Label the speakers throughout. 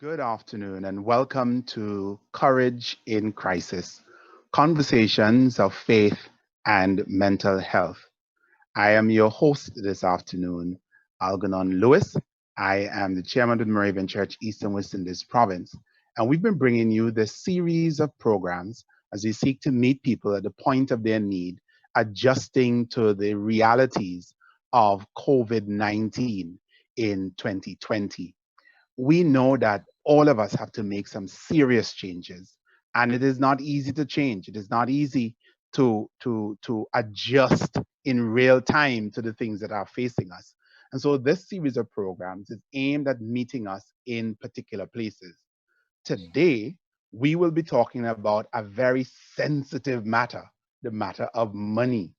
Speaker 1: Good afternoon and welcome to Courage in Crisis Conversations of Faith and Mental Health. I am your host this afternoon, Algernon Lewis. I am the chairman of the Moravian Church, East and West Indies Province, and we've been bringing you this series of programs as we seek to meet people at the point of their need, adjusting to the realities of COVID 19 in 2020. We know that all of us have to make some serious changes, and it is not easy to change. It is not easy to adjust in real time to the things that are facing us. And so this series of programs is aimed at meeting us in particular places. Today, we will be talking about a very sensitive matter, the matter of money.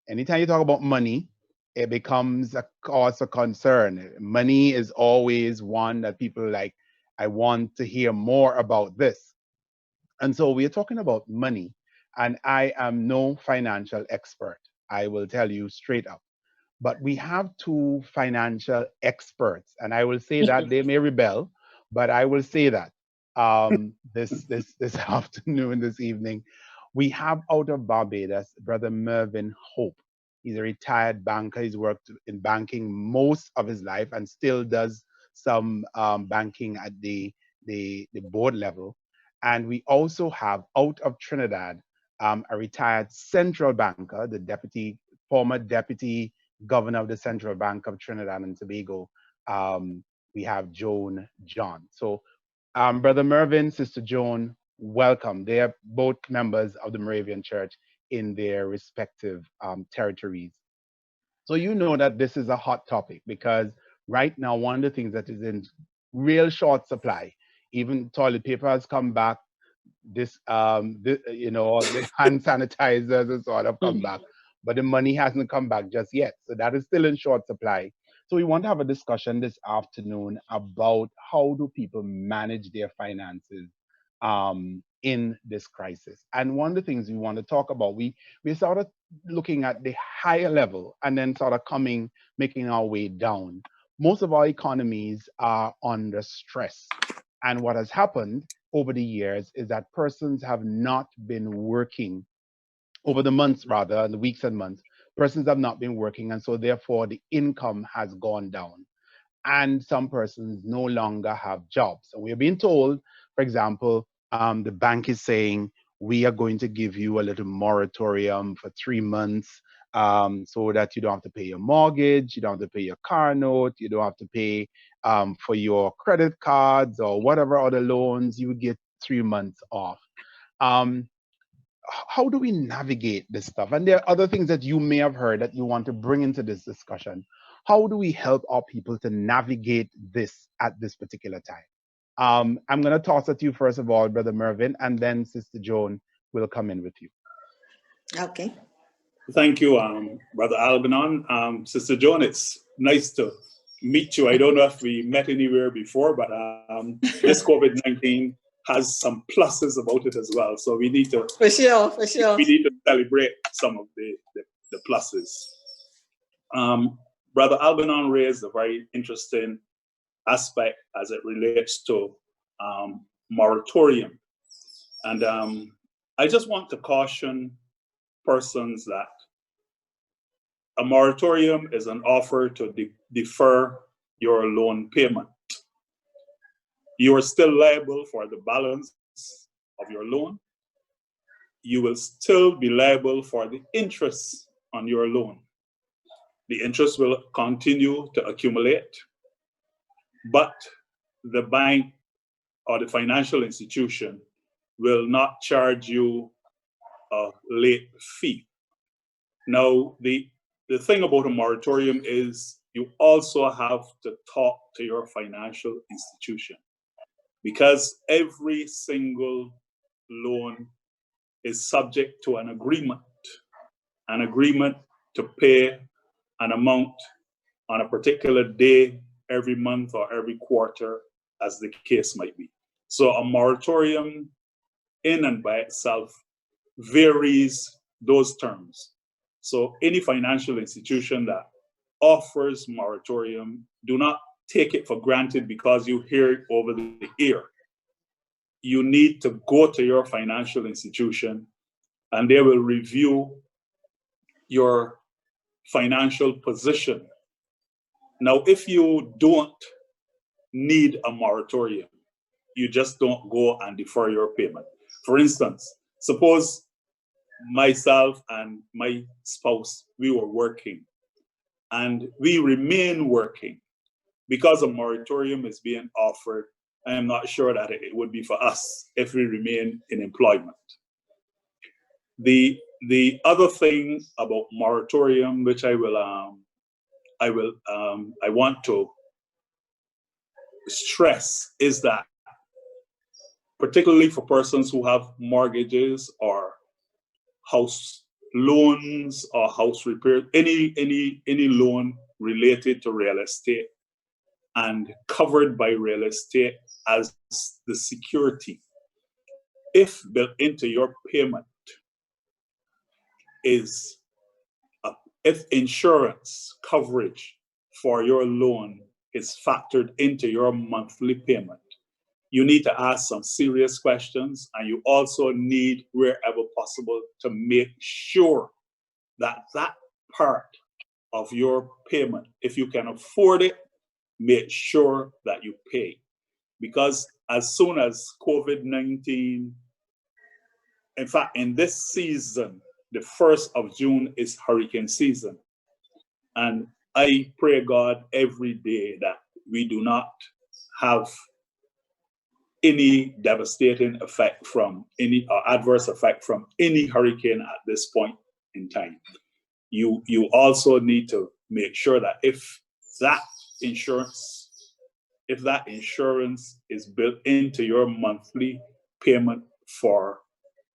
Speaker 1: Anytime you talk about money, it becomes a cause for concern. Money is always one that people like, I want to hear more about this. And so we are talking about money, and I am no financial expert. I will tell you straight up. But we have two financial experts, and I will say that they may rebel, but I will say that this afternoon, this evening, we have out of Barbados, Brother Mervyn Hope. He's a retired banker. He's worked in banking most of his life and still does some banking at the board level. And we also have out of Trinidad a retired central banker, the former deputy governor of the Central Bank of Trinidad and Tobago. We have Joan John. So, Brother Mervyn, Sister Joan, welcome. They are both members of the Moravian Church in their respective territories. So you know that this is a hot topic because right now, one of the things that is in real short supply, even toilet paper has come back, the hand sanitizers and sort of come back, but the money hasn't come back just yet. So that is still in short supply. So we want to have a discussion this afternoon about how do people manage their finances in this crisis. And one of the things we want to talk about, we sort of looking at the higher level and then sort of making our way down. Most of our economies are under stress. And what has happened over the years is that persons have not been working over the months, rather, the weeks and months. Persons have not been working, and so therefore the income has gone down. And some persons no longer have jobs. And we are being told, for example, the bank is saying, we are going to give you a little moratorium for 3 months so that you don't have to pay your mortgage, you don't have to pay your car note, you don't have to pay for your credit cards or whatever other loans. You would get 3 months off. How do we navigate this stuff? And there are other things that you may have heard that you want to bring into this discussion. How do we help our people to navigate this at this particular time? I'm going to toss it to you first of all, Brother Mervyn, and then Sister Joan will come in with you.
Speaker 2: Okay.
Speaker 3: Thank you, Brother Algernon. Sister Joan, it's nice to meet you. I don't know if we met anywhere before, but this COVID-19 has some pluses about it as well. So we need to
Speaker 2: for sure.
Speaker 3: We need to celebrate some of the pluses. Brother Algernon raised a very interesting aspect as it relates to moratorium. And I just want to caution persons that a moratorium is an offer to defer your loan payment. You are still liable for the balance of your loan. You will still be liable for the interest on your loan. The interest will continue to accumulate, but the bank or the financial institution will not charge you a late fee. Now, the thing about a moratorium is you also have to talk to your financial institution, because every single loan is subject to an agreement to pay an amount on a particular day, every month or every quarter, as the case might be. So a moratorium in and by itself varies those terms. So any financial institution that offers moratorium, do not take it for granted because you hear it over the ear. You need to go to your financial institution and they will review your financial position. Now, if you don't need a moratorium, you just don't go and defer your payment. For instance, suppose myself and my spouse, we were working and we remain working because a moratorium is being offered. I am not sure that it would be for us if we remain in employment. The other thing about moratorium, which I want to stress, is that particularly for persons who have mortgages or house loans or house repair, any loan related to real estate and covered by real estate as the security, if built into your payment is if insurance coverage for your loan is factored into your monthly payment, you need to ask some serious questions, and you also need, wherever possible, to make sure that that part of your payment, if you can afford it, make sure that you pay. Because as soon as COVID-19, in fact, in this season, the 1st of June is hurricane season. And I pray God every day that we do not have any devastating effect from any adverse effect from any hurricane at this point in time. You also need to make sure that if that insurance is built into your monthly payment for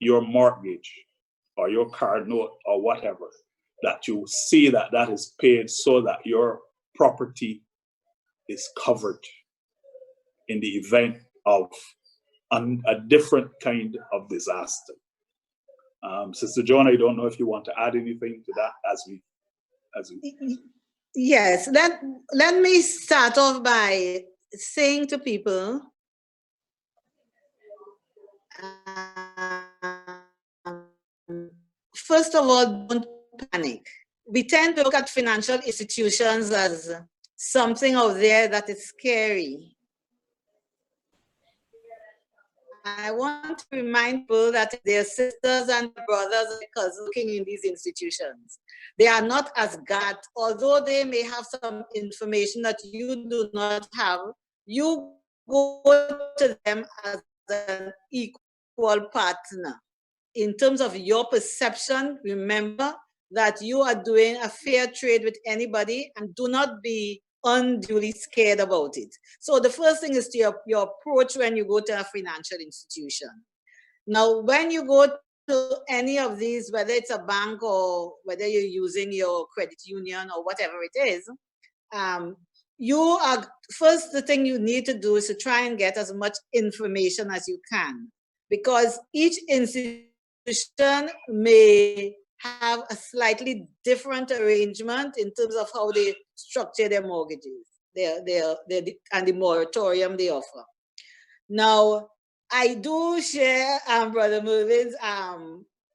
Speaker 3: your mortgage or your car note or whatever, that you see that that is paid so that your property is covered in the event of a different kind of disaster. Sister Joan, I don't know if you want to add anything to that as we.
Speaker 2: Yes, let me start off by saying to people, first of all, don't panic. We tend to look at financial institutions as something out there that is scary. I want to remind people that their sisters and brothers and cousins working in these institutions, they are not as God, although they may have some information that you do not have, you go to them as an equal partner. In terms of your perception, remember that you are doing a fair trade with anybody and do not be unduly scared about it. So the first thing is to your approach when you go to a financial institution. Now, when you go to any of these, whether it's a bank or whether you're using your credit union or whatever it is, first, the thing you need to do is to try and get as much information as you can, because each institution may have a slightly different arrangement in terms of how they structure their mortgages, and the moratorium they offer. Now, I do share Brother Mervin's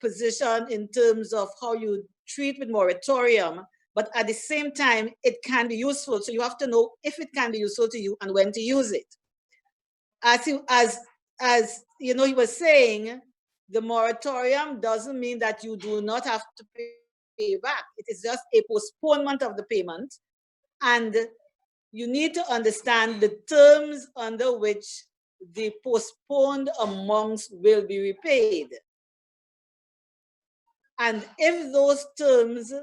Speaker 2: position in terms of how you treat with moratorium, but at the same time, it can be useful. So you have to know if it can be useful to you and when to use it. As you know, he was saying, the moratorium doesn't mean that you do not have to pay back. It is just a postponement of the payment. And you need to understand the terms under which the postponed amounts will be repaid. And if those terms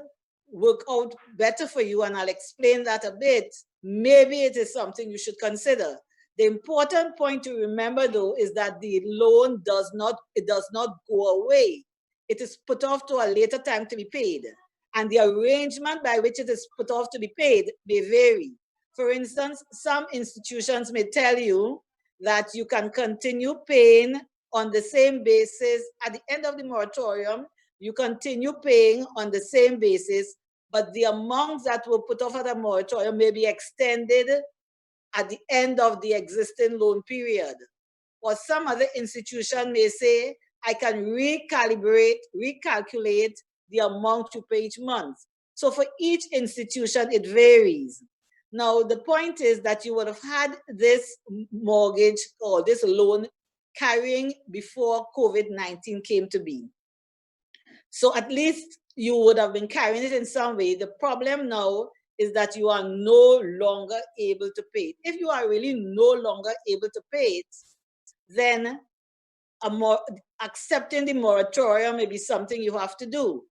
Speaker 2: work out better for you, and I'll explain that a bit, maybe it is something you should consider. The important point to remember, though, is that the loan does not go away. It is put off to a later time to be paid. And the arrangement by which it is put off to be paid may vary. For instance, some institutions may tell you that you can continue paying on the same basis. At the end of the moratorium, you continue paying on the same basis, but the amounts that were put off at the moratorium may be extended at the end of the existing loan period. Or some other institution may say, I can recalculate the amount you pay each month. So for each institution, it varies. Now, the point is that you would have had this mortgage or this loan carrying before COVID-19 came to be. So at least you would have been carrying it in some way. The problem now is that you are no longer able to pay it. If you are really no longer able to pay it, then accepting the moratorium may be something you have to do.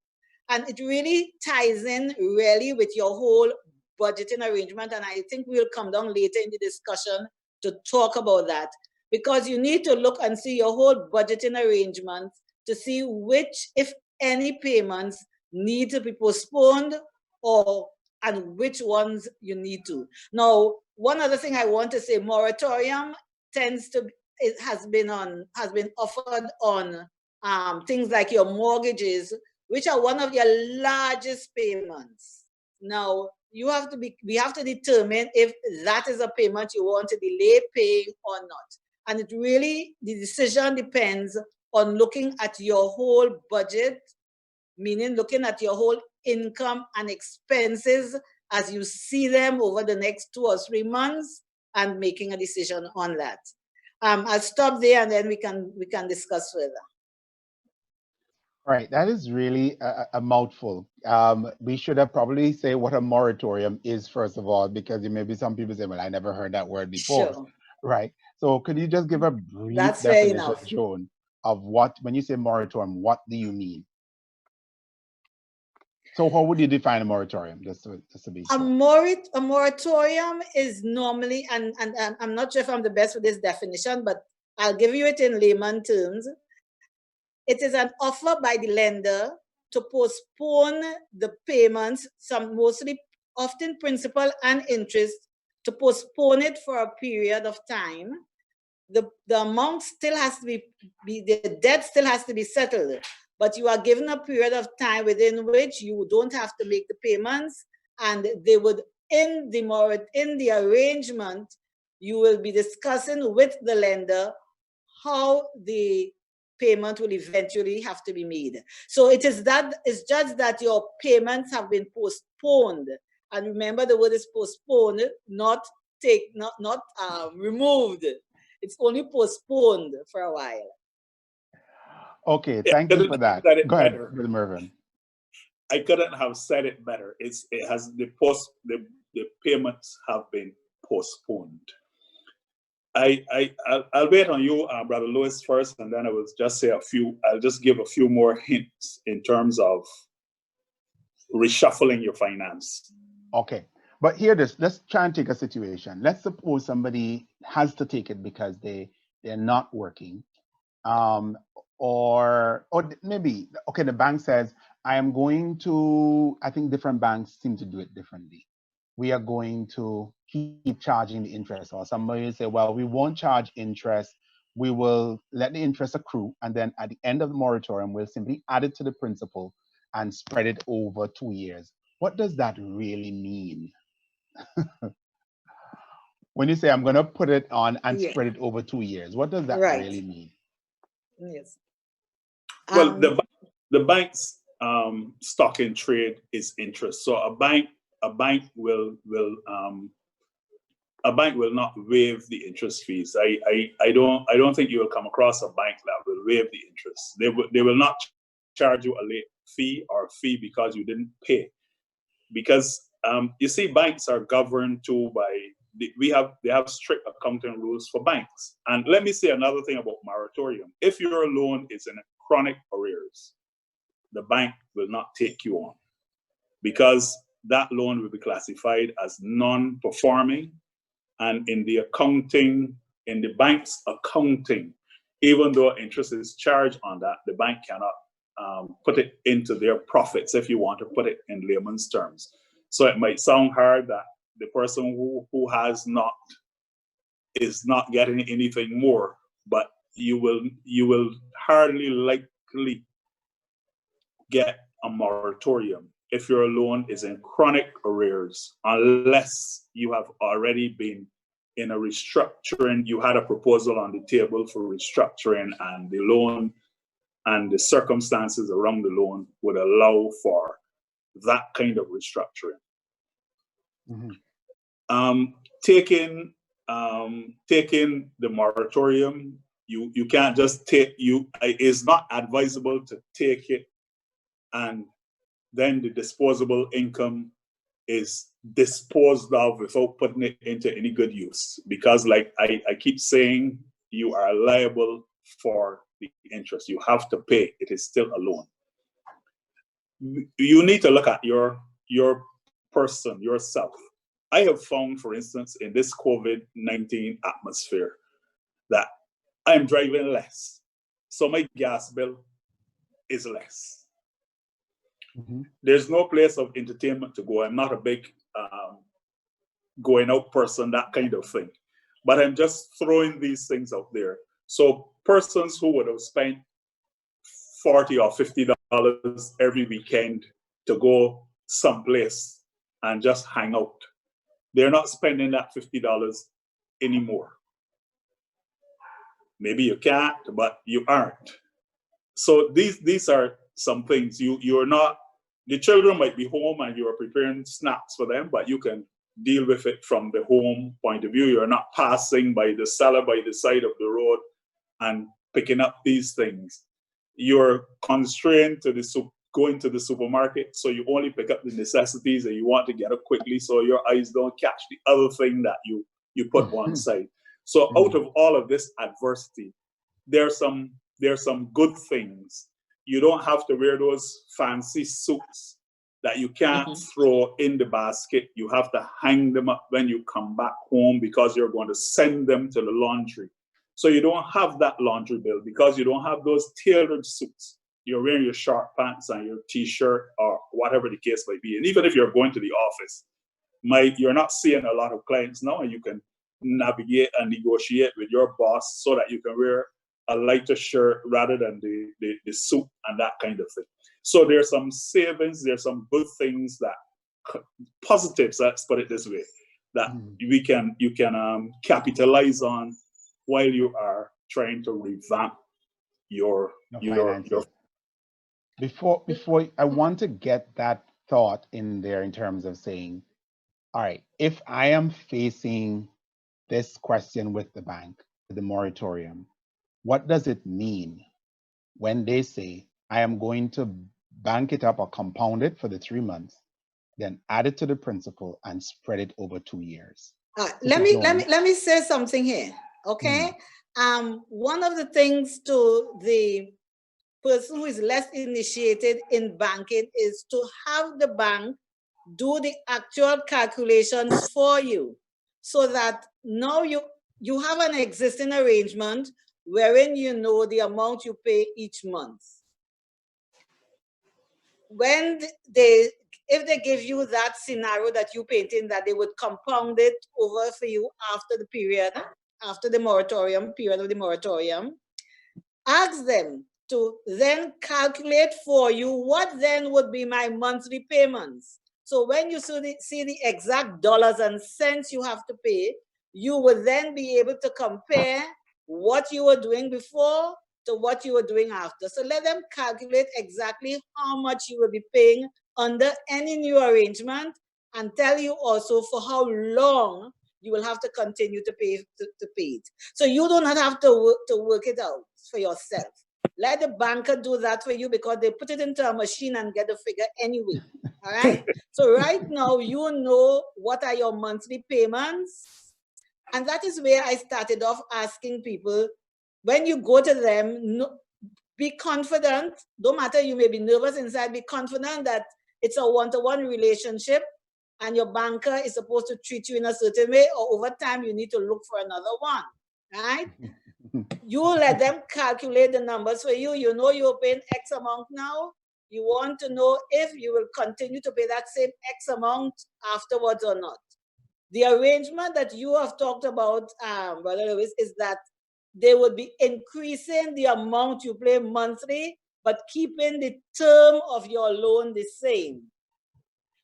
Speaker 2: And it really ties in really with your whole budgeting arrangement. And I think we'll come down later in the discussion to talk about that, because you need to look and see your whole budgeting arrangement to see which, if any, payments need to be postponed and which ones you need to. Now, one other thing I want to say, moratorium has been offered on things like your mortgages, which are one of your largest payments. Now, we have to determine if that is a payment you want to delay paying or not. And the decision depends on looking at your whole budget, meaning looking at your whole income and expenses as you see them over the next 2 or 3 months and making a decision on that. I'll stop there and then we can discuss further.
Speaker 1: Right, that is really a mouthful. We should have probably say what a moratorium is first of all, because there may be some people say, well, I never heard that word before.
Speaker 2: Sure.
Speaker 1: Right. So could you just give a brief
Speaker 2: That's fair
Speaker 1: definition,
Speaker 2: enough.
Speaker 1: Joan, of when you say moratorium, what do you mean? So how would you define a moratorium, just to be sure?
Speaker 2: A moratorium is normally, and I'm not sure if I'm the best with this definition, but I'll give you it in layman terms. It is an offer by the lender to postpone the payments, often principal and interest, to postpone it for a period of time. The amount still has to be the debt still has to be settled, but you are given a period of time within which you don't have to make the payments, and they would, in the arrangement, you will be discussing with the lender how the payment will eventually have to be made. So it's just that your payments have been postponed. And remember, the word is postponed, not removed. It's only postponed for a while.
Speaker 1: Okay, thank you for that. Go ahead, Brother Mervyn.
Speaker 3: I couldn't have said it better. The payments have been postponed. I'll wait on you, Brother Lewis, first, and then I will just say I'll just give a few more hints in terms of reshuffling your finance.
Speaker 1: Okay, but let's try and take a situation. Let's suppose somebody has to take it because they're not working, or maybe, okay, the bank says, I think different banks seem to do it differently. We are going to keep charging the interest, or somebody will say, well, we won't charge interest. We will let the interest accrue, and then at the end of the moratorium, we'll simply add it to the principal and spread it over 2 years. What does that really mean? When you say I'm going to put it on and spread it over 2 years, what does that really mean?
Speaker 2: Yes.
Speaker 3: Well, the bank's stock in trade is interest. So a bank will not waive the interest fees. I don't think you will come across a bank that will waive the interest. They will not charge you a late fee or a fee because you didn't pay. Because you see, banks are governed too by they have strict accounting rules for banks. And let me say another thing about moratorium. If your loan is in chronic arrears, the bank will not take you on, because that loan will be classified as non-performing. And in the bank's accounting, even though interest is charged on that, the bank cannot put it into their profits, if you want to put it in layman's terms. So it might sound hard that the person who is not getting anything more, but you will hardly likely get a moratorium if your loan is in chronic arrears, unless you have already been in a restructuring, you had a proposal on the table for restructuring, and the loan and the circumstances around the loan would allow for that kind of restructuring. Taking the moratorium, you can't just take, it's not advisable to take it and then the disposable income is disposed of without putting it into any good use. Because like I keep saying, you are liable for the interest. You have to pay. It is still a loan. You need to look at your person, yourself. I have found, for instance, in this COVID-19 atmosphere, that I'm driving less. So my gas bill is less. There's no place of entertainment to go. I'm not a big going out person, that kind of thing. But I'm just throwing these things out there. So persons who would have spent $40 or $50 every weekend to go someplace and just hang out, they're not spending that $50 anymore. Maybe you can't, but you aren't. So these are some things. You're not, the children might be home and you are preparing snacks for them, but you can deal with it from the home point of view. You're not passing by the seller by the side of the road and picking up these things. You're constrained to going to the supermarket, so you only pick up the necessities and you want to get it quickly so your eyes don't catch the other thing that you put one side. So out of all of this adversity, there's some good things. You don't have to wear those fancy suits that you can't throw in the basket. You have to hang them up when you come back home because you're going to send them to the laundry. So you don't have that laundry bill because you don't have those tailored suits. You're wearing your short pants and your t-shirt or whatever the case might be. And even if you're going to the office, you're not seeing a lot of clients now, and you can navigate and negotiate with your boss so that you can wear a lighter shirt rather than the suit and that kind of thing. So there's some savings, there's some good things, that positives, let's put it this way, that you can capitalize on while you are trying to revamp your
Speaker 1: Before I want to get that thought in there in terms of saying, all right, if I am facing this question with the bank, the moratorium, what does it mean when they say I am going to bank it up or compound it for the 3 months, then add it to the principal and spread it over 2 years?
Speaker 2: Let me say something here, okay? One of the things to the person who is less initiated in banking is to have the bank do the actual calculations for you, so that now you have an existing arrangement wherein you know the amount you pay each month. When if they give you that scenario that you painted, that they would compound it over for you after the period, after the moratorium, period of the moratorium, ask them to then calculate for you what then would be my monthly payments. So when you see the exact dollars and cents you have to pay, you would then be able to compare what you were doing before to what you were doing after. So let them calculate exactly how much you will be paying under any new arrangement, and tell you also for how long you will have to continue to pay it. So you do not have to work it out for yourself. Let the banker do that for you, because they put it into a machine and get the figure anyway. All right. So right now, you know what are your monthly payments. And that is where I started off asking people, when you go to them, be confident. Don't matter, you may be nervous inside, be confident that it's a one-to-one relationship and your banker is supposed to treat you in a certain way, or over time you need to look for another one, right? You let them calculate the numbers for you. You know you're paying X amount now. You want to know if you will continue to pay that same X amount afterwards or not. The arrangement that you have talked about, Brother Lewis, is that they would be increasing the amount you pay monthly, but keeping the term of your loan the same.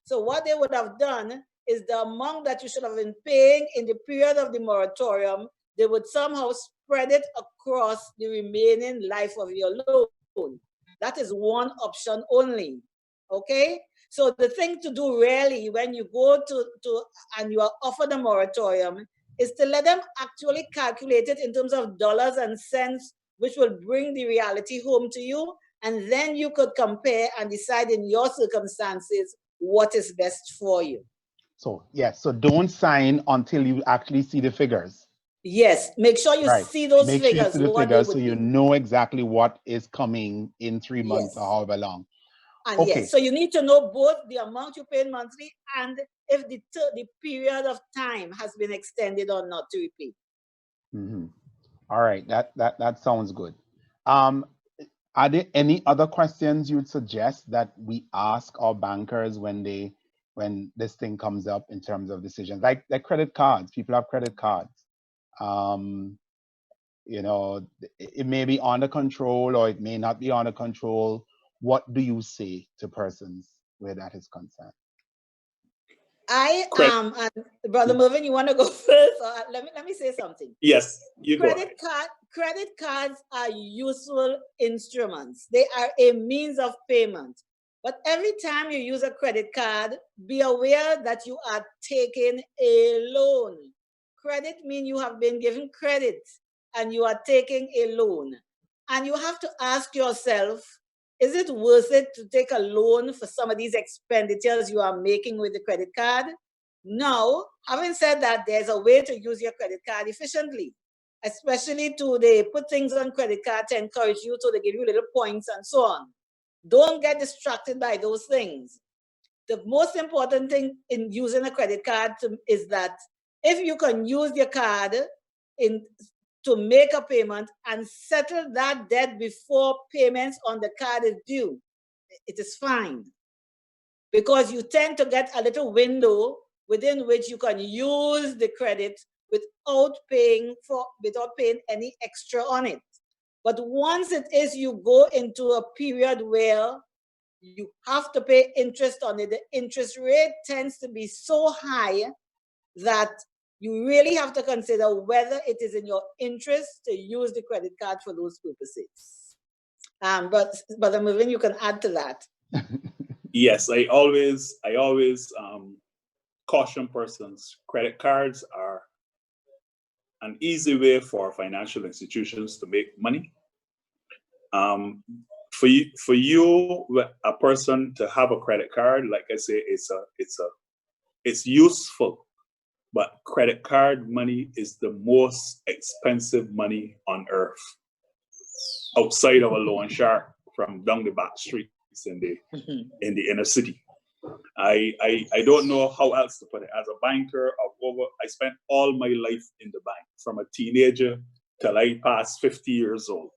Speaker 2: So what they would have done is the amount that you should have been paying in the period of the moratorium. They would somehow spread it across the remaining life of your loan. That is one option only, okay? So the thing to do really when you go to and you are offered a moratorium is to let them actually calculate it in terms of dollars and cents, which will bring the reality home to you. And then you could compare and decide in your circumstances what is best for you.
Speaker 1: So, yes, so don't sign until you actually see the figures.
Speaker 2: Yes, make sure you see those
Speaker 1: Make sure you
Speaker 2: figures.
Speaker 1: see the figures so you know exactly what is coming in 3 months or however long.
Speaker 2: And yes, so you need to know both the amount you pay monthly and if the period of time has been extended or not to repay.
Speaker 1: All right, that sounds good. Are there any other questions you would suggest that we ask our bankers when this thing comes up in terms of decisions, like credit cards? People have credit cards. You know, it may be under control or it may not be under control. What do you say to persons where that is concerned?
Speaker 2: I am, and Brother Mervyn, you want to go first? Or let me say something.
Speaker 3: Yes, you go.
Speaker 2: Credit cards are useful instruments. They are a means of payment. But every time you use a credit card, be aware that you are taking a loan. Credit means you have been given credit and you are taking a loan. And you have to ask yourself, is it worth it to take a loan for some of these expenditures you are making with the credit card? Now, having said that, there's a way to use your credit card efficiently, especially they put things on credit card to encourage you, so they give you little points and so on. Don't get distracted by those things. The most important thing in using a credit card is that if you can use your card to make a payment and settle that debt before payments on the card is due, it is fine. Because you tend to get a little window within which you can use the credit without paying any extra on it. But once it is you go into a period where you have to pay interest on it, the interest rate tends to be so high that you really have to consider whether it is in your interest to use the credit card for those purposes. But Brother Mervyn, you can add to that.
Speaker 3: Yes, I always caution persons. Credit cards are an easy way for financial institutions to make money. For you, a person to have a credit card, like I say, it's useful. But credit card money is the most expensive money on earth, outside of a loan shark from down the back streets in the inner city. I don't know how else to put it. As a banker I spent all my life in the bank, from a teenager till I passed 50 years old.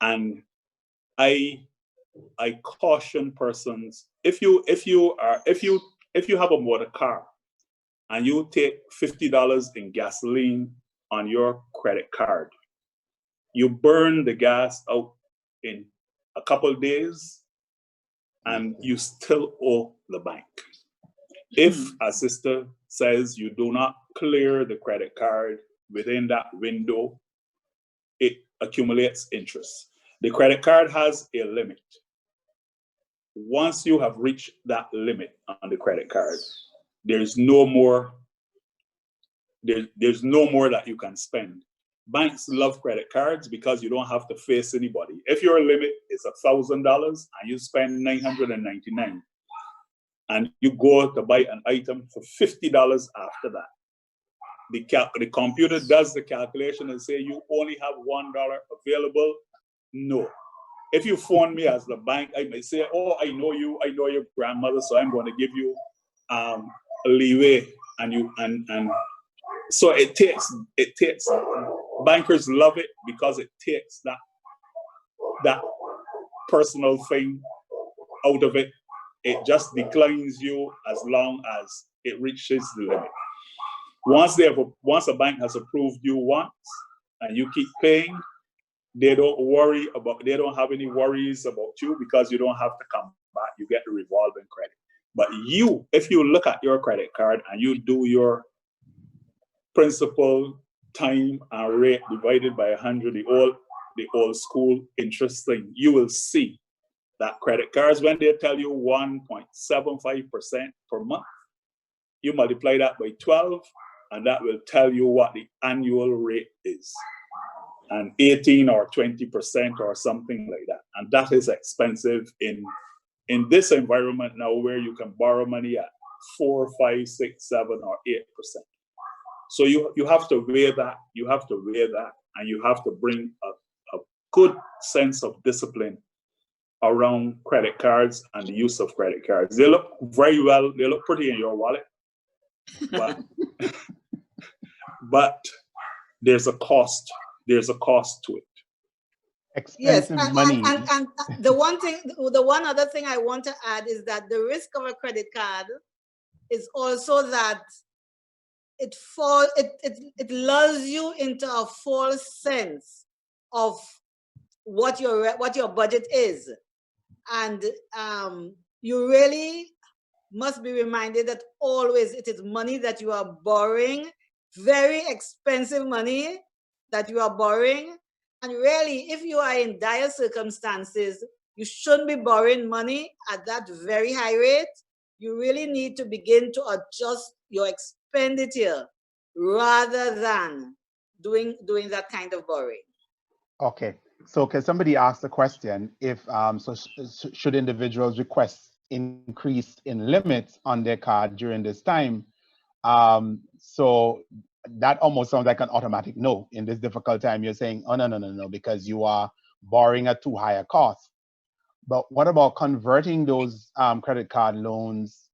Speaker 3: And I caution persons, if you have a motor car and you take $50 in gasoline on your credit card, you burn the gas out in a couple of days and you still owe the bank. If a sister says you do not clear the credit card within that window, it accumulates interest. The credit card has a limit. Once you have reached that limit on the credit card, there's no more that you can spend. Banks love credit cards because you don't have to face anybody. If your limit is $1,000 and you spend $999, and you go to buy an item for $50 after that, the computer does the calculation and say you only have $1 available. No. If you phone me as the bank, I may say, oh, I know your grandmother, so I'm going to give you a leeway. And so it takes bankers love it because it takes that personal thing out of it. It just declines you as long as it reaches the limit. Once a bank has approved you once and you keep paying, they don't have any worries about you because you don't have to come back. You get the revolving credit. But if you look at your credit card and you do your principal, time, and rate divided by 100, the old school interest thing, you will see that credit cards, when they tell you 1.75% per month, you multiply that by 12, and that will tell you what the annual rate is. And 18 or 20% or something like that. And that is expensive in this environment now, where you can borrow money at 4, 5, 6, 7, or 8%. So you have to weigh that, and you have to bring a good sense of discipline around credit cards and the use of credit cards. They look very well, they look pretty in your wallet, but but there's a cost to it.
Speaker 1: Expensive money.
Speaker 2: And the one other thing I want to add is that the risk of a credit card is also that it lulls you into a false sense of what your budget is, and you really must be reminded that always it is money that you are borrowing, very expensive money that you are borrowing. And really, if you are in dire circumstances, you shouldn't be borrowing money at that very high rate. You really need to begin to adjust your expenditure rather than doing that kind of borrowing.
Speaker 1: Okay, so can somebody ask the question if should individuals request increase in limits on their card during this time? So that almost sounds like an automatic no. In this difficult time, you're saying, oh, no, because you are borrowing at too high a cost. But what about converting those credit card loans,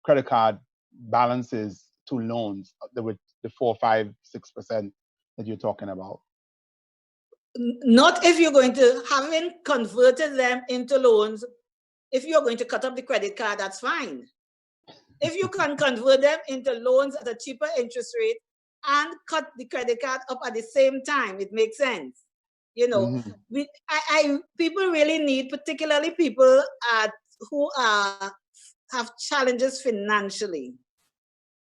Speaker 1: credit card balances to loans with the 4, 5, 6% that you're talking about?
Speaker 2: Not if you're going to, having converted them into loans, if you're going to cut up the credit card, that's fine. If you can convert them into loans at a cheaper interest rate and cut the credit card up at the same time, it makes sense. You know, people really need, particularly people who have challenges financially,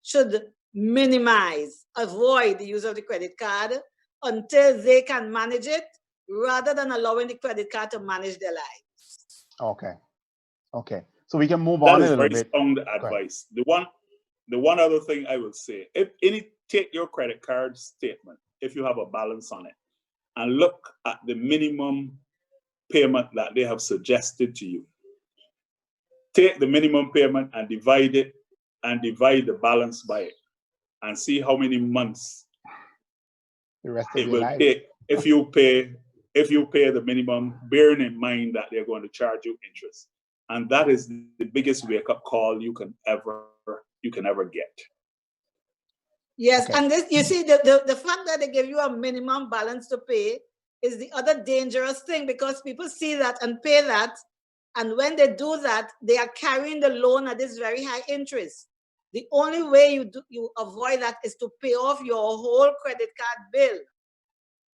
Speaker 2: should avoid the use of the credit card until they can manage it, rather than allowing the credit card to manage their lives.
Speaker 1: Okay. So we can move on a little bit.
Speaker 3: That is very sound advice. The one other thing I will say, take your credit card statement, if you have a balance on it, and look at the minimum payment that they have suggested to you. Take the minimum payment and divide the balance by it, and see how many months it will take if you pay the minimum, bearing in mind that they're going to charge you interest. And that is the biggest wake-up call you can ever get.
Speaker 2: Yes, okay. And this, you see, the fact that they give you a minimum balance to pay is the other dangerous thing, because people see that and pay that, and when they do that, they are carrying the loan at this very high interest. The only way you avoid that is to pay off your whole credit card bill.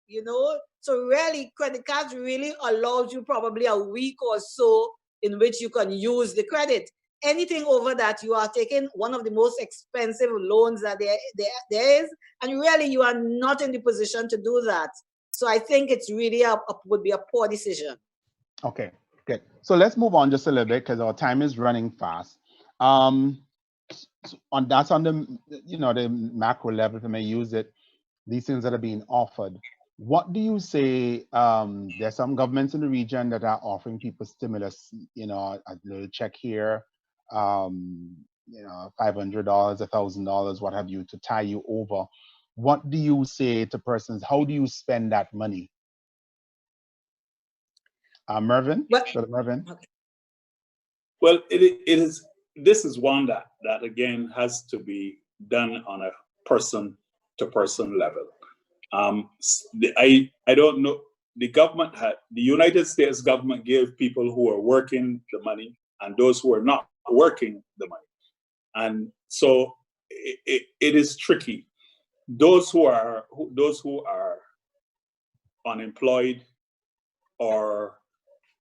Speaker 2: You know, so really, credit cards really allows you probably a week or so in which you can use the credit. Anything over that, you are taking one of the most expensive loans that there is, and really you are not in the position to do that. So I think it's really would be a poor decision.
Speaker 1: Okay, good. So let's move on just a little bit because our time is running fast. That's on the macro level, if I may use it, these things that are being offered. What do you say? There's some governments in the region that are offering people stimulus, a little check here, $500, $1,000, what have you, to tie you over. What do you say to persons? How do you spend that money? Mervyn? Mervyn?
Speaker 3: Well, this is one that again has to be done on a person-to-person level. I don't know. The United States government gave people who are working the money and those who are not working the money, and so it is tricky. Those who are unemployed or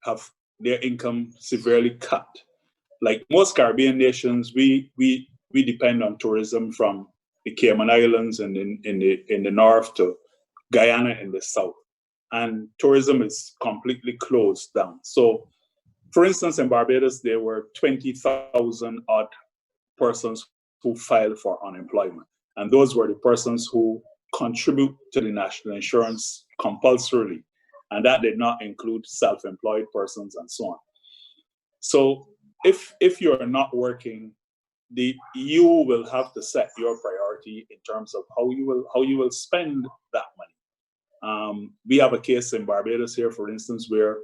Speaker 3: have their income severely cut, like most Caribbean nations, we depend on tourism from the Cayman Islands and in the north to Guyana in the south, and tourism is completely closed down. So, for instance, in Barbados, there were 20,000 odd persons who filed for unemployment, and those were the persons who contribute to the national insurance compulsorily, and that did not include self-employed persons and so on. So if you're not working, you will have to set your priority in terms of how you will spend that money. We have a case in Barbados here, for instance, where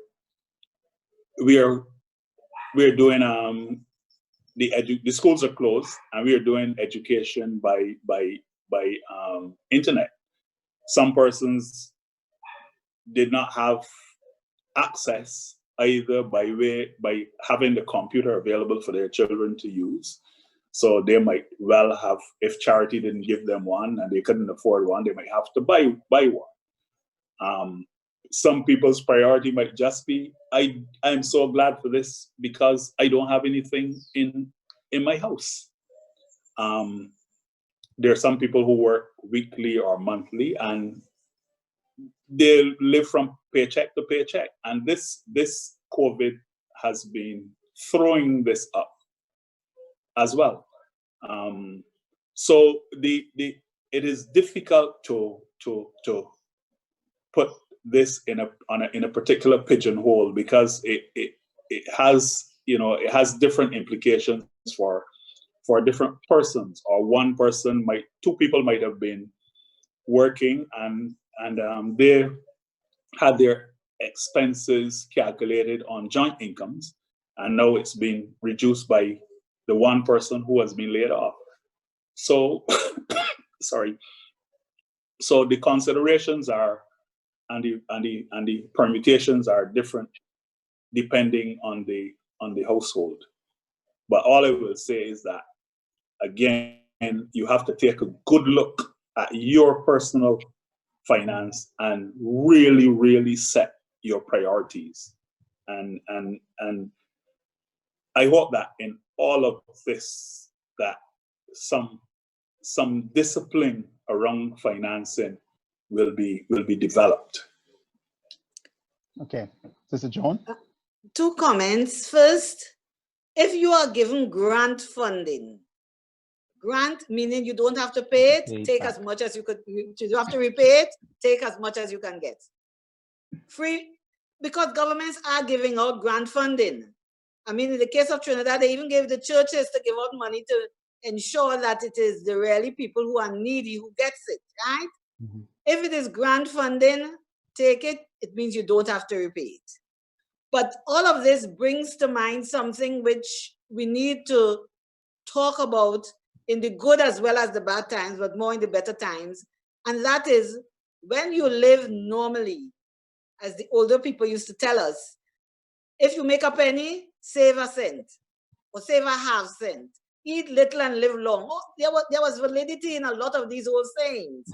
Speaker 3: we're doing the schools are closed, and we are doing education by internet. Some persons did not have access either by having the computer available for their children to use. So they might well have, if charity didn't give them one and they couldn't afford one, they might have to buy one. Some people's priority might just be, I'm so glad for this because I don't have anything in my house. There are some people who work weekly or monthly, and they live from paycheck to paycheck. And this COVID has been throwing this up as well. So it is difficult to put this in a particular pigeonhole, because it has different implications for different persons. Or two people might have been working and they had their expenses calculated on joint incomes, and now it's been reduced by the one person who has been laid off. So, sorry. So the considerations are and the permutations are different depending on the household. But all I will say is that, again, you have to take a good look at your personal finance and really, really set your priorities. And I hope that in all of this, that some discipline around financing will be developed.
Speaker 1: Okay, Sister Joan?
Speaker 2: Two comments. First, if you are given grant funding, grant meaning you don't have to pay it, take as much as you could. You have to repay it, take as much as you can get. Free, because governments are giving out grant funding. I mean, in the case of Trinidad, they even gave the churches to give out money to ensure that it is the really people who are needy who gets it, right? Mm-hmm. If it is grant funding, take it. It means you don't have to repay it. But all of this brings to mind something which we need to talk about in the good as well as the bad times, but more in the better times. And that is, when you live normally, as the older people used to tell us, if you make a penny, save a cent or save a half cent. Eat little and live long. Oh, there was validity in a lot of these old sayings.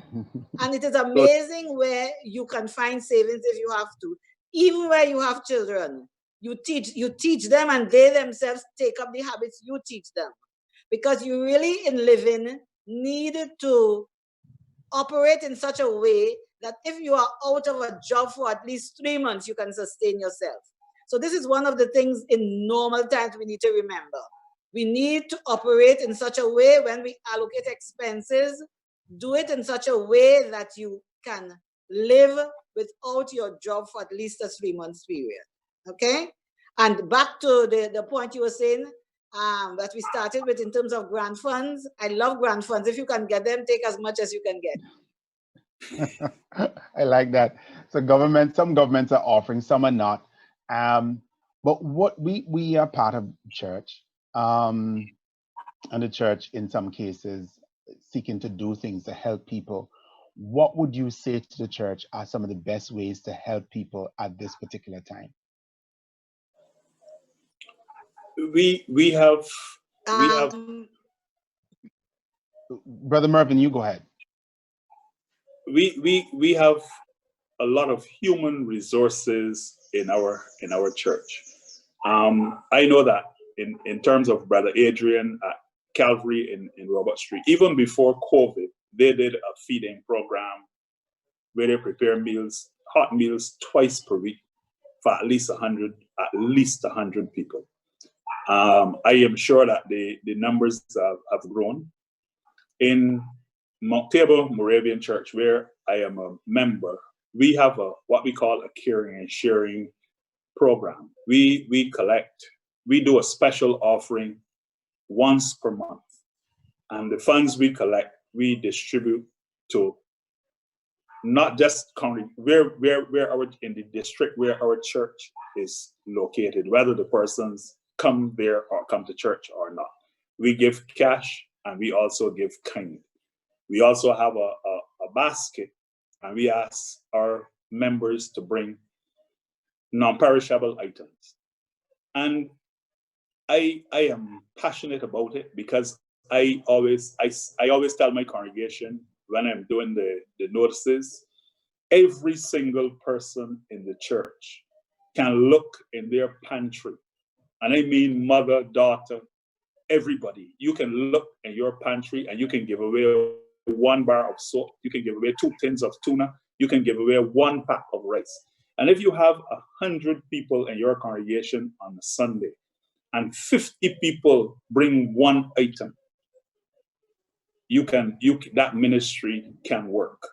Speaker 2: And it is amazing where you can find savings if you have to. Even where you have children, you teach them, and they themselves take up the habits you teach them. Because you really, in living, need to operate in such a way that if you are out of a job for at least 3 months, you can sustain yourself. So this is one of the things in normal times we need to remember. We need to operate in such a way when we allocate expenses, do it in such a way that you can live without your job for at least a 3 months period. Okay? And back to the point you were saying that we started with in terms of grant funds. I love grant funds. If you can get them, take as much as you can get.
Speaker 1: I like that. So some governments are offering, some are not. But what we are part of church, and the church in some cases seeking to do things to help people. What would you say to the church are some of the best ways to help people at this particular time?
Speaker 3: We have
Speaker 1: Brother Mervyn, you go ahead.
Speaker 3: We have a lot of human resources in our church. I know that in terms of Brother Adrian at Calvary in Robert Street, even before COVID, they did a feeding program where they prepare meals, hot meals twice per week for at least 100 people. I am sure that the numbers have grown. In Mount Tabor Moravian Church, where I am a member, we have what we call a caring and sharing program. We do a special offering once per month, and the funds we collect, we distribute to not just where in the district where our church is located, whether the persons come there or come to church or not. We give cash and we also give kind. We also have a basket, and we ask our members to bring non-perishable items. And I am passionate about it because I always tell my congregation when I'm doing the notices, every single person in the church can look in their pantry. And I mean mother, daughter, everybody. You can look in your pantry and you can give away 1 bar of soap. You can give away 2 tins of tuna. You can give away 1 pack of rice. And if you have 100 people in your congregation on a Sunday and 50 people bring 1 item, that ministry can work.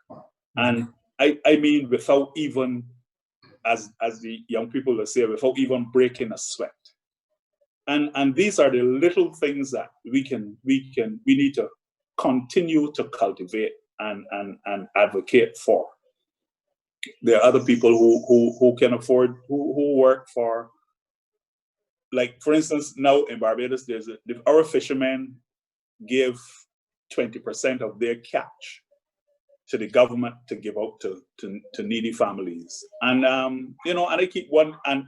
Speaker 3: And I mean, without even, as the young people will say, without even breaking a sweat. And these are the little things that we need to continue to cultivate and advocate for. There are other people who can afford, who work for, like for instance, now in Barbados, our fishermen give 20% of their catch to the government to give out to needy families. And and I keep wondering,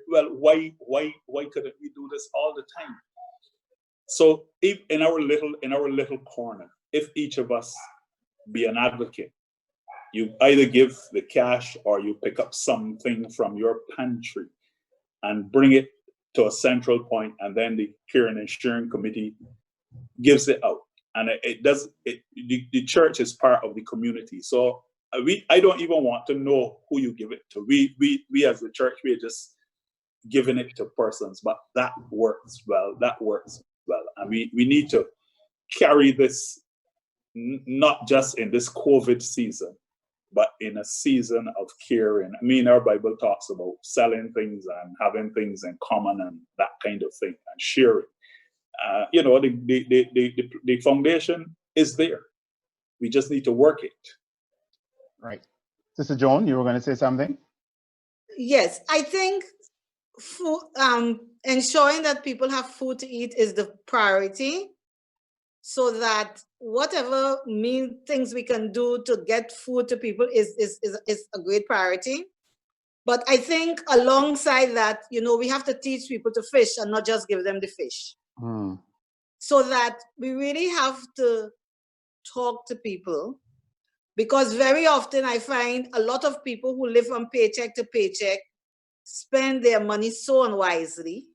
Speaker 3: well, why couldn't we do this all the time? So if in our little corner, if each of us be an advocate, you either give the cash or you pick up something from your pantry and bring it to a central point, and then the Caring and Sharing Committee gives it out. And the church is part of the community. So I don't even want to know who you give it to. We as the church, we're just giving it to persons, but that works well. And we need to carry this not just in this COVID season, but in a season of caring. I mean, our Bible talks about selling things and having things in common and that kind of thing, and sharing. The foundation is there. We just need to work it.
Speaker 1: Right. Sister Joan, you were going to say something?
Speaker 2: Yes, I think food, ensuring that people have food to eat is the priority, so that whatever things we can do to get food to people is a great priority. But I think alongside that, we have to teach people to fish and not just give them the fish. So that we really have to talk to people, because very often I find a lot of people who live from paycheck to paycheck spend their money so unwisely.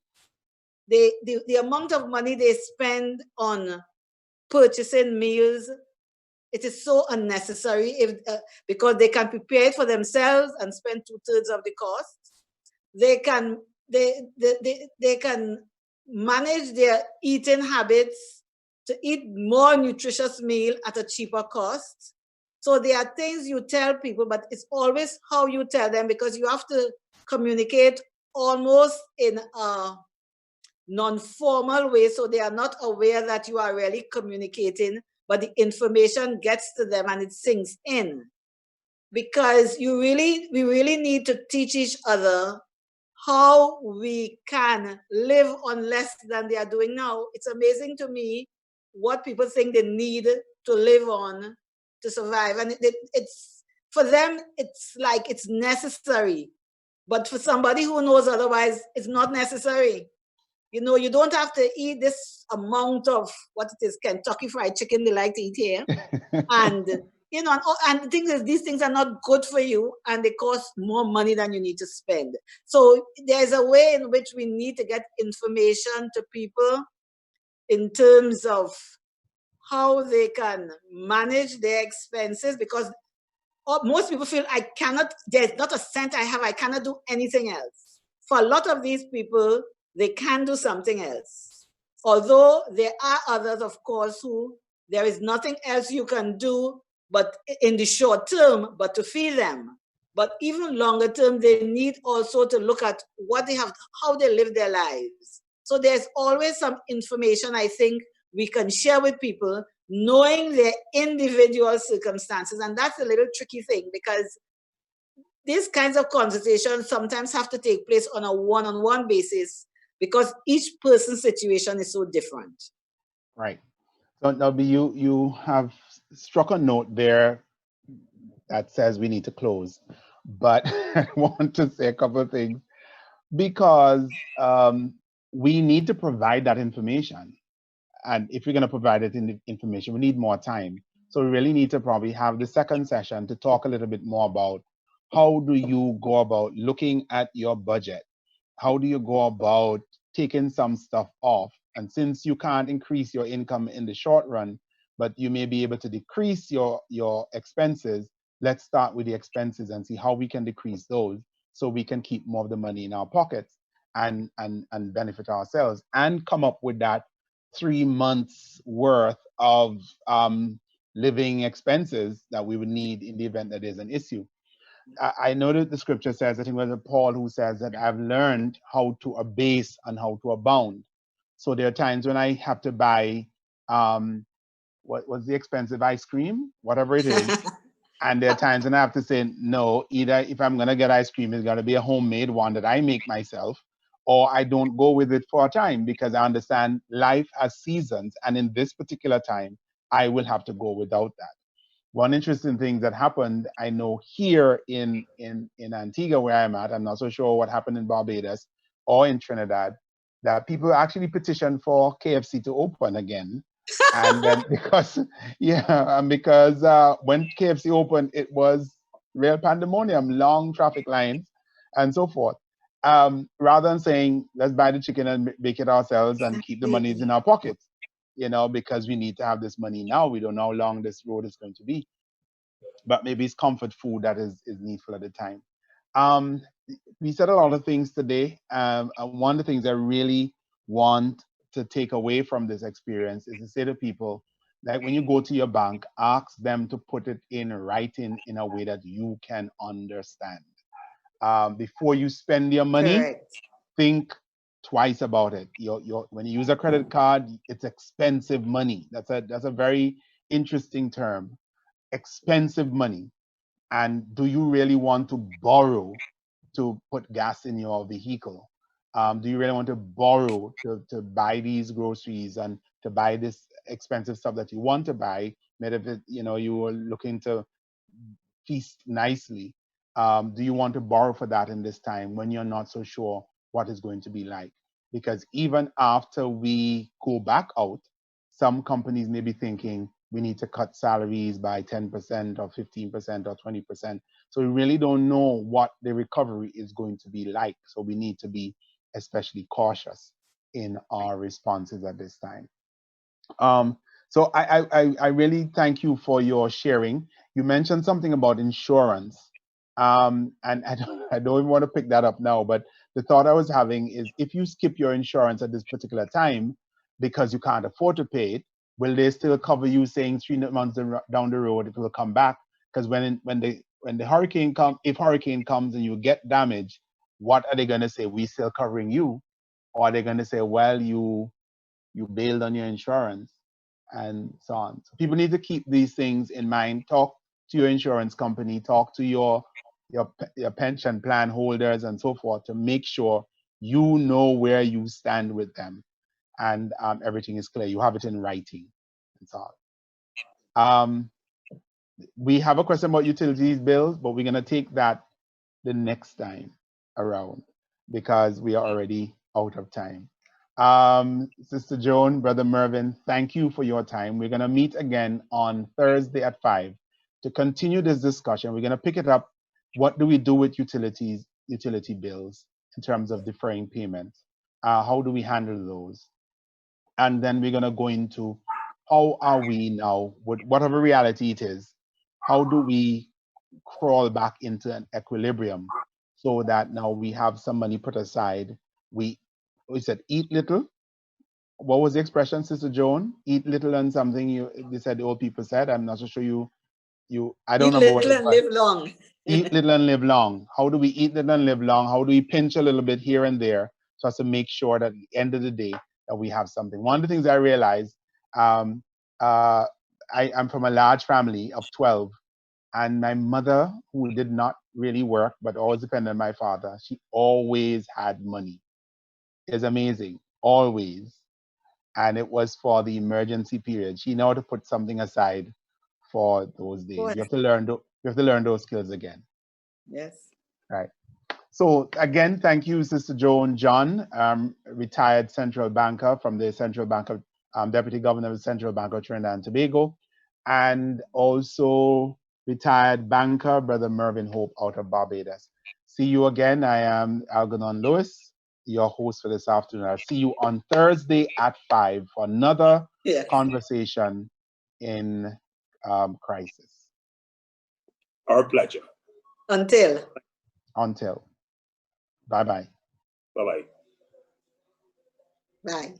Speaker 2: The amount of money they spend on purchasing meals, it is so unnecessary because they can prepare it for themselves and spend 2/3 of the cost. They can manage their eating habits to eat more nutritious meal at a cheaper cost. So there are things you tell people, but it's always how you tell them, because you have to communicate almost in a non-formal way, so they are not aware that you are really communicating, but the information gets to them and it sinks in. Because we really need to teach each other how we can live on less than they are doing now. It's amazing to me what people think they need to live on to survive. And it's for them, it's like it's necessary. But for somebody who knows otherwise, it's not necessary. You don't have to eat this amount of what it is, Kentucky Fried Chicken they like to eat here. And you know, and the thing is, these things are not good for you and they cost more money than you need to spend. So there's a way in which we need to get information to people in terms of how they can manage their expenses, because most people feel there's not a cent I have, I cannot do anything else. For a lot of these people, they can do something else. Although there are others, of course, who there is nothing else you can do but in the short term, but to feed them. But even longer term, they need also to look at what they have, how they live their lives. So there's always some information I think we can share with people, knowing their individual circumstances. And that's a little tricky thing, because these kinds of conversations sometimes have to take place on a one-on-one basis, because each person's situation is so different.
Speaker 1: Right. So now you have struck a note there that says we need to close, but I want to say a couple of things, because we need to provide that information. And if we're going to provide it in the information, we need more time. So we really need to probably have the second session to talk a little bit more about how do you go about looking at your budget? How do you go about taking some stuff off? And since you can't increase your income in the short run, but you may be able to decrease your expenses, let's start with the expenses and see how we can decrease those so we can keep more of the money in our pockets and benefit ourselves and come up with that 3 months worth of living expenses that we would need in the event that there's an issue. I know that the scripture says, I think it was Paul who says that I've learned how to abase and how to abound. So there are times when I have to buy what was the expensive ice cream, whatever it is. And there are times when I have to say, no, either if I'm going to get ice cream, it's got to be a homemade one that I make myself, or I don't go with it for a time, because I understand life has seasons. And in this particular time, I will have to go without that. One interesting thing that happened, I know here in Antigua where I'm at, I'm not so sure what happened in Barbados or in Trinidad, that people actually petitioned for KFC to open again. And then because when KFC opened, it was real pandemonium, long traffic lines and so forth. Rather than saying, let's buy the chicken and bake it ourselves and keep the monies in our pockets, because we need to have this money now. We don't know how long this road is going to be. But maybe it's comfort food that is needful at the time. We said a lot of things today. And one of the things I really want to take away from this experience is to say to people, like when you go to your bank, ask them to put it in writing in a way that you can understand. Before you spend your money,
Speaker 2: Correct.
Speaker 1: think twice about it. When you use a credit card, it's expensive money. That's a very interesting term. Expensive money. And do you really want to borrow to put gas in your vehicle? Do you really want to borrow to buy these groceries and to buy this expensive stuff that you want to buy? Maybe if you were looking to feast nicely. Do you want to borrow for that in this time when you're not so sure what it's going to be like? Because even after we go back out, some companies may be thinking we need to cut salaries by 10% or 15% or 20%. So we really don't know what the recovery is going to be like. So we need to be especially cautious in our responses at this time. So I really thank you for your sharing. You mentioned something about insurance. And I don't even want to pick that up now, but the thought I was having is if you skip your insurance at this particular time because you can't afford to pay it, will they still cover you saying 3 months down the road it will come back? Because when the hurricane comes, if hurricane comes and you get damage, what are they going to say? We still covering you? Or are they going to say, well, you bailed on your insurance and so on? So people need to keep these things in mind. Talk to your insurance company, talk to your pension plan holders and so forth to make sure you know where you stand with them and everything is clear. You have it in writing and so on. We have a question about utilities bills, but we're going to take that the next time around because we are already out of time. Sister Joan, Brother Mervyn, thank you for your time. We're going to meet again on Thursday at 5. to continue this discussion. We're going to pick it up. What do we do with utility bills in terms of deferring payments? How do we handle those? And then we're going to go into how are we now, with whatever reality it is, how do we crawl back into an equilibrium so that now we have some money put aside? We said eat little. What was the expression, Sister Joan? Eat little and something they said, the old people said. I'm not so sure I don't remember what it was.
Speaker 2: Eat little and live long.
Speaker 1: Eat little and live long. How do we eat little and live long? How do we pinch a little bit here and there so as to make sure that at the end of the day that we have something? One of the things I realized, I'm from a large family of 12, and my mother, who did not really work but always depended on my father, she always had money. It's amazing, always. And it was for the emergency period. She knew how to put something aside for those days. You have to learn those skills again.
Speaker 2: Yes.
Speaker 1: Right. So again, thank you, Sister Joan John, retired central banker from the Central Bank of Deputy Governor of the Central Bank of Trinidad and Tobago, and also retired banker, Brother Mervyn Hope out of Barbados. See you again. I am Algernon Lewis, your host for this afternoon. I'll see you on Thursday at 5 for another conversation in crisis.
Speaker 3: Our pleasure.
Speaker 2: Until.
Speaker 1: Bye-bye.
Speaker 3: Bye-bye.
Speaker 2: Bye.